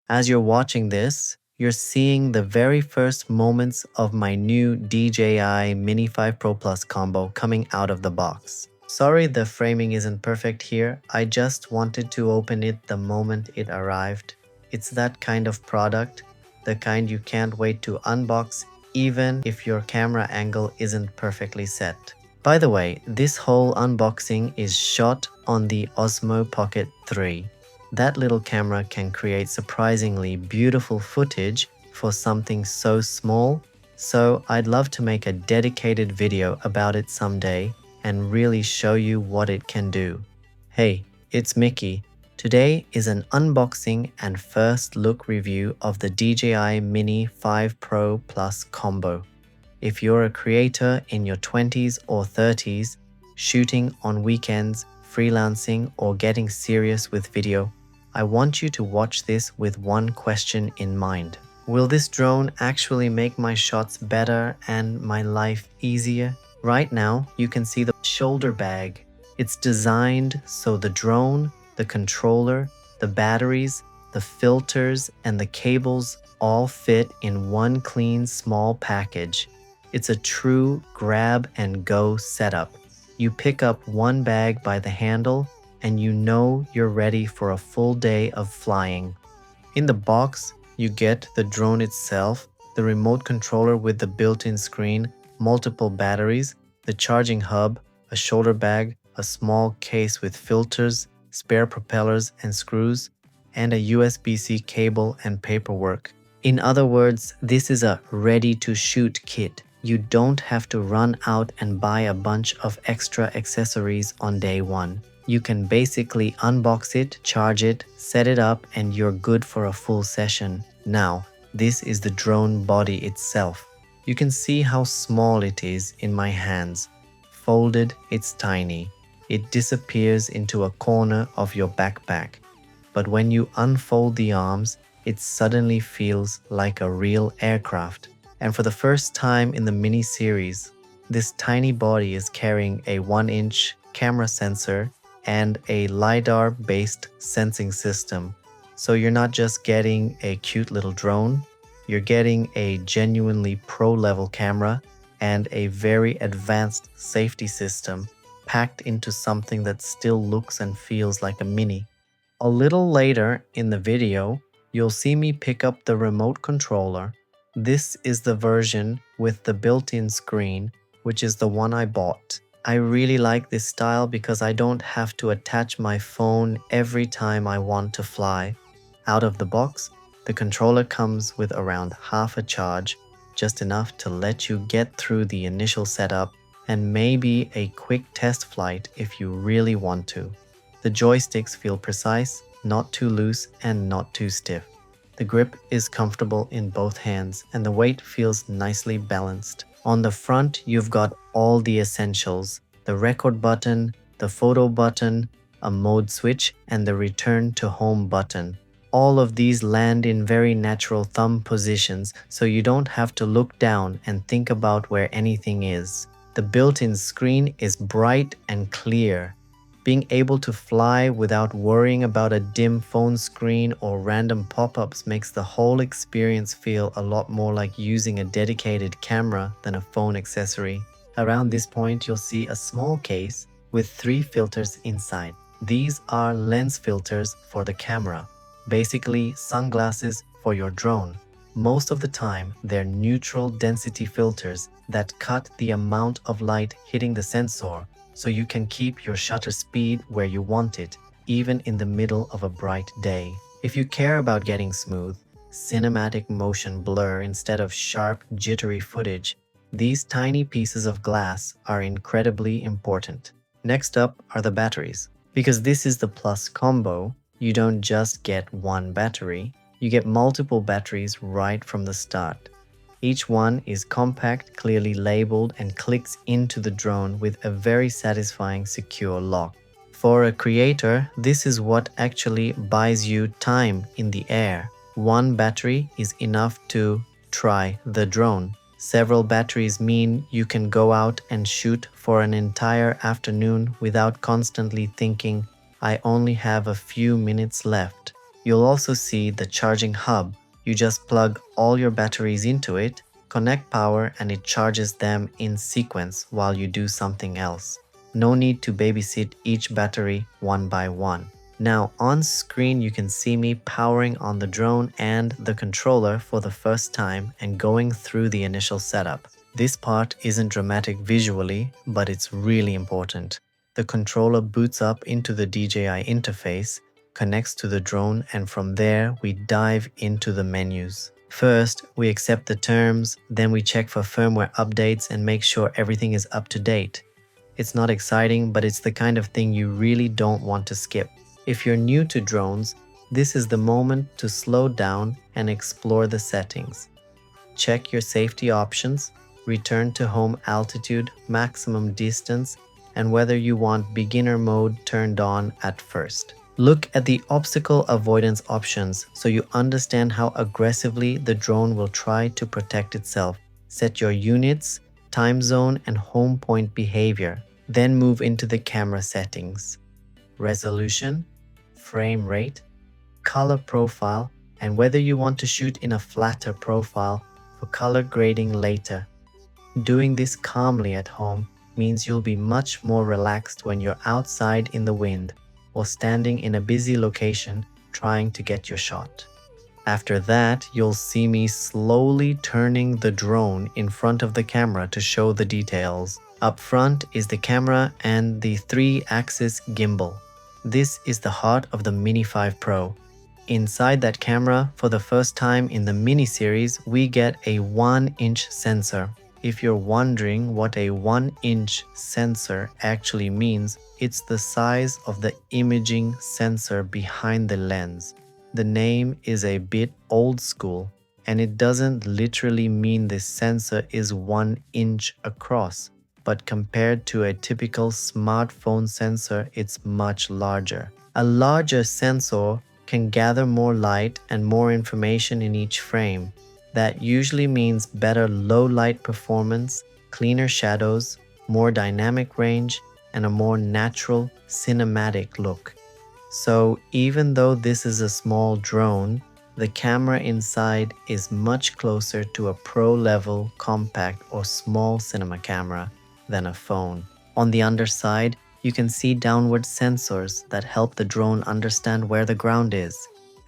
As you're watching this, you're seeing the very first moments of my new DJI Mini 5 Pro Plus combo coming out of the box. Sorry the framing isn't perfect here, I just wanted to open it the moment it arrived. It's that kind of product, the kind you can't wait to unbox even if your camera angle isn't perfectly set. By the way, this whole unboxing is shot on the Osmo Pocket 3. That little camera can create surprisingly beautiful footage for something so small, so I'd love to make a dedicated video about it someday and really show you what it can do. Hey, it's Mickey. Today is an unboxing and first look review of the DJI Mini 5 Pro Plus combo. If you're a creator in your 20s or 30s, shooting on weekends, freelancing, or getting serious with video, I want you to watch this with one question in mind. Will this drone actually make my shots better and my life easier? Right now, you can see the shoulder bag. It's designed so the drone, the controller, the batteries, the filters, and the cables all fit in one clean small package. It's a true grab-and-go setup. You pick up one bag by the handle and you know you're ready for a full day of flying. In the box, you get the drone itself, the remote controller with the built-in screen, multiple batteries, the charging hub, a shoulder bag, a small case with filters, spare propellers and screws, and a USB-C cable and paperwork. In other words, this is a ready-to-shoot kit. You don't have to run out and buy a bunch of extra accessories on day one. You can basically unbox it, charge it, set it up, and you're good for a full session. Now, this is the drone body itself. You can see how small it is in my hands. Folded, it's tiny. It disappears into a corner of your backpack. But when you unfold the arms, it suddenly feels like a real aircraft. And for the first time in the Mini series, this tiny body is carrying a 1-inch camera sensor and a LiDAR-based sensing system. So you're not just getting a cute little drone, you're getting a genuinely pro-level camera and a very advanced safety system packed into something that still looks and feels like a Mini. A little later in the video, you'll see me pick up the remote controller. This is the version with the built-in screen, which is the one I bought. I really like this style because I don't have to attach my phone every time I want to fly. Out of the box, the controller comes with around half a charge, just enough to let you get through the initial setup and maybe a quick test flight if you really want to. The joysticks feel precise, not too loose and not too stiff. The grip is comfortable in both hands and the weight feels nicely balanced. On the front, you've got all the essentials: the record button, the photo button, a mode switch, and the return to home button. All of these land in very natural thumb positions, so you don't have to look down and think about where anything is. The built-in screen is bright and clear. Being able to fly without worrying about a dim phone screen or random pop-ups makes the whole experience feel a lot more like using a dedicated camera than a phone accessory. Around this point, you'll see a small case with 3 filters inside. These are lens filters for the camera, basically sunglasses for your drone. Most of the time, they're neutral density filters that cut the amount of light hitting the sensor, so you can keep your shutter speed where you want it, even in the middle of a bright day. If you care about getting smooth, cinematic motion blur instead of sharp, jittery footage, these tiny pieces of glass are incredibly important. Next up are the batteries. Because this is the Plus combo, you don't just get one battery, you get multiple batteries right from the start. Each one is compact, clearly labeled, and clicks into the drone with a very satisfying secure lock. For a creator, this is what actually buys you time in the air. One battery is enough to try the drone. Several batteries mean you can go out and shoot for an entire afternoon without constantly thinking, "I only have a few minutes left." You'll also see the charging hub. You just plug all your batteries into it, connect power, and it charges them in sequence while you do something else. No need to babysit each battery one by one. Now on screen you can see me powering on the drone and the controller for the first time and going through the initial setup. This part isn't dramatic visually, but it's really important. The controller boots up into the DJI interface, connects to the drone, and from there we dive into the menus. First, we accept the terms, then we check for firmware updates and make sure everything is up to date. It's not exciting, but it's the kind of thing you really don't want to skip. If you're new to drones, this is the moment to slow down and explore the settings. Check your safety options, return to home altitude, maximum distance, and whether you want beginner mode turned on at first. Look at the obstacle avoidance options so you understand how aggressively the drone will try to protect itself. Set your units, time zone, and home point behavior. Then move into the camera settings. Resolution, frame rate, color profile, and whether you want to shoot in a flatter profile for color grading later. Doing this calmly at home means you'll be much more relaxed when you're outside in the wind or standing in a busy location trying to get your shot. After that, you'll see me slowly turning the drone in front of the camera to show the details. Up front is the camera and the 3-axis gimbal. This is the heart of the Mini 5 Pro. Inside that camera, for the first time in the Mini series, we get a 1-inch sensor. If you're wondering what a 1-inch sensor actually means, it's the size of the imaging sensor behind the lens. The name is a bit old school, and it doesn't literally mean this sensor is 1 inch across, but compared to a typical smartphone sensor, it's much larger. A larger sensor can gather more light and more information in each frame. That usually means better low light performance, cleaner shadows, more dynamic range, and a more natural cinematic look. So even though this is a small drone, the camera inside is much closer to a pro-level compact or small cinema camera than a phone. On the underside, you can see downward sensors that help the drone understand where the ground is,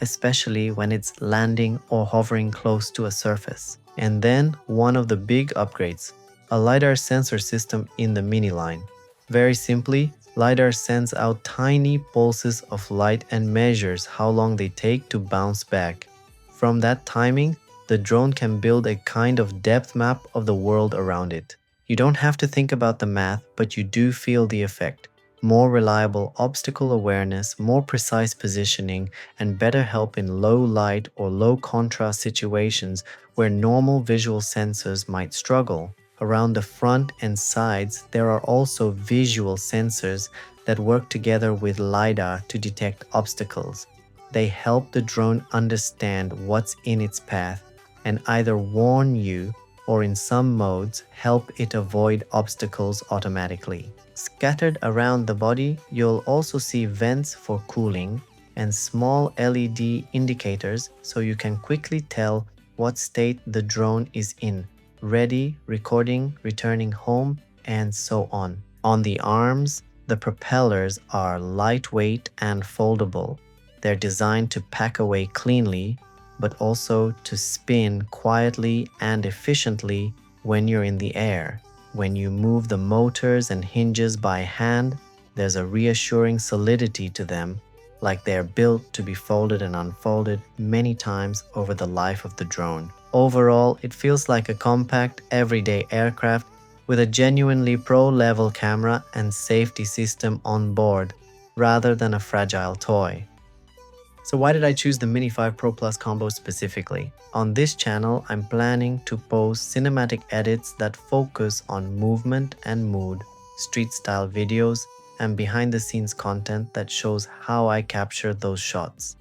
especially when it's landing or hovering close to a surface. And then one of the big upgrades, a LiDAR sensor system in the Mini line. Very simply, LiDAR sends out tiny pulses of light and measures how long they take to bounce back. From that timing, the drone can build a kind of depth map of the world around it. You don't have to think about the math, but you do feel the effect. More reliable obstacle awareness, more precise positioning, and better help in low light or low contrast situations where normal visual sensors might struggle. Around the front and sides, there are also visual sensors that work together with LiDAR to detect obstacles. They help the drone understand what's in its path and either warn you or in some modes help it avoid obstacles automatically. Scattered around the body, you'll also see vents for cooling and small LED indicators so you can quickly tell what state the drone is in. Ready, recording, returning home, and so on. On the arms, the propellers are lightweight and foldable. They're designed to pack away cleanly, but also to spin quietly and efficiently when you're in the air. When you move the motors and hinges by hand, there's a reassuring solidity to them, like they're built to be folded and unfolded many times over the life of the drone. Overall, it feels like a compact, everyday aircraft with a genuinely pro-level camera and safety system on board, rather than a fragile toy. So why did I choose the Mini 5 Pro Plus combo specifically? On this channel, I'm planning to post cinematic edits that focus on movement and mood, street-style videos, and behind-the-scenes content that shows how I capture those shots.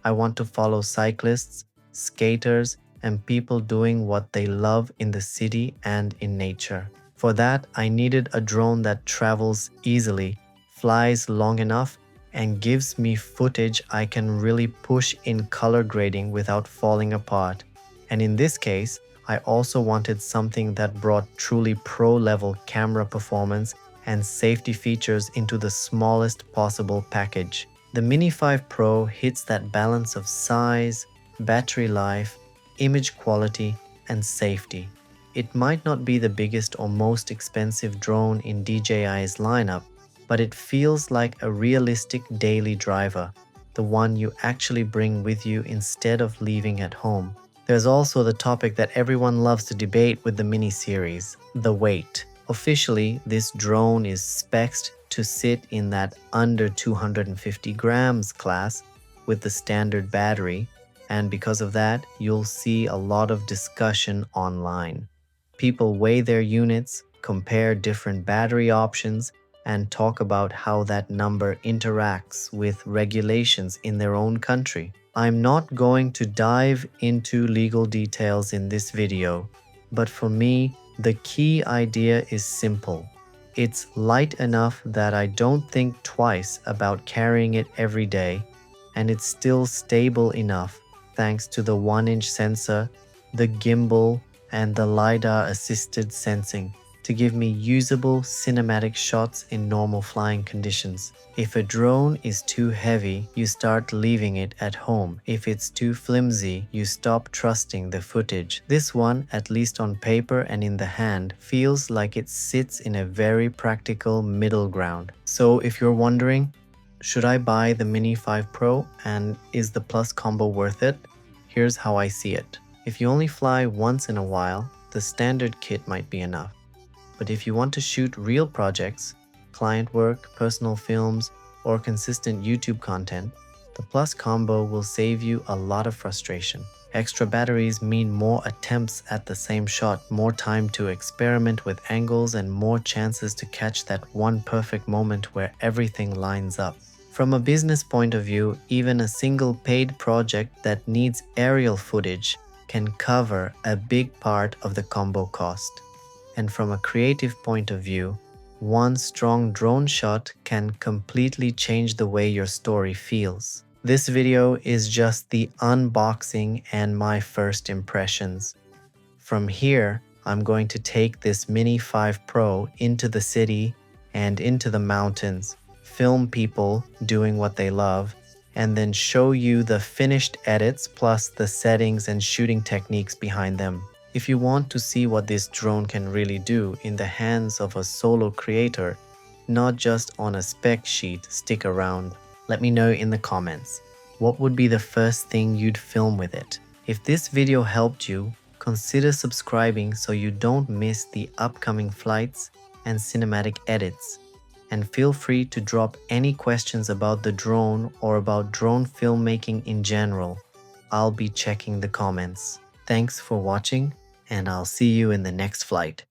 I want to follow cyclists, skaters, and people doing what they love in the city and in nature. For that, I needed a drone that travels easily, flies long enough, and gives me footage I can really push in color grading without falling apart. And in this case, I also wanted something that brought truly pro-level camera performance and safety features into the smallest possible package. The Mini 5 Pro hits that balance of size, battery life, image quality, and safety. It might not be the biggest or most expensive drone in DJI's lineup, but it feels like a realistic daily driver, the one you actually bring with you instead of leaving at home. There's also the topic that everyone loves to debate with the Mini series, the weight. Officially, this drone is spec'd to sit in that under 250 grams class with the standard battery, and because of that, you'll see a lot of discussion online. People weigh their units, compare different battery options, and talk about how that number interacts with regulations in their own country. I'm not going to dive into legal details in this video, but for me, the key idea is simple. It's light enough that I don't think twice about carrying it every day, and it's still stable enough thanks to the 1-inch sensor, the gimbal, and the LiDAR-assisted sensing to give me usable cinematic shots in normal flying conditions. If a drone is too heavy, you start leaving it at home. If it's too flimsy, you stop trusting the footage. This one, at least on paper and in the hand, feels like it sits in a very practical middle ground. So if you're wondering, should I buy the Mini 5 Pro and is the Plus combo worth it? Here's how I see it. If you only fly once in a while, the standard kit might be enough. But if you want to shoot real projects, client work, personal films, or consistent YouTube content, the Plus combo will save you a lot of frustration. Extra batteries mean more attempts at the same shot, more time to experiment with angles, and more chances to catch that one perfect moment where everything lines up. From a business point of view, even a single paid project that needs aerial footage can cover a big part of the combo cost. And from a creative point of view, one strong drone shot can completely change the way your story feels. This video is just the unboxing and my first impressions. From here, I'm going to take this Mini 5 Pro into the city and into the mountains, film people doing what they love, and then show you the finished edits plus the settings and shooting techniques behind them. If you want to see what this drone can really do in the hands of a solo creator, not just on a spec sheet, stick around. Let me know in the comments, what would be the first thing you'd film with it? If this video helped you, consider subscribing so you don't miss the upcoming flights and cinematic edits. And feel free to drop any questions about the drone or about drone filmmaking in general. I'll be checking the comments. Thanks for watching, and I'll see you in the next flight.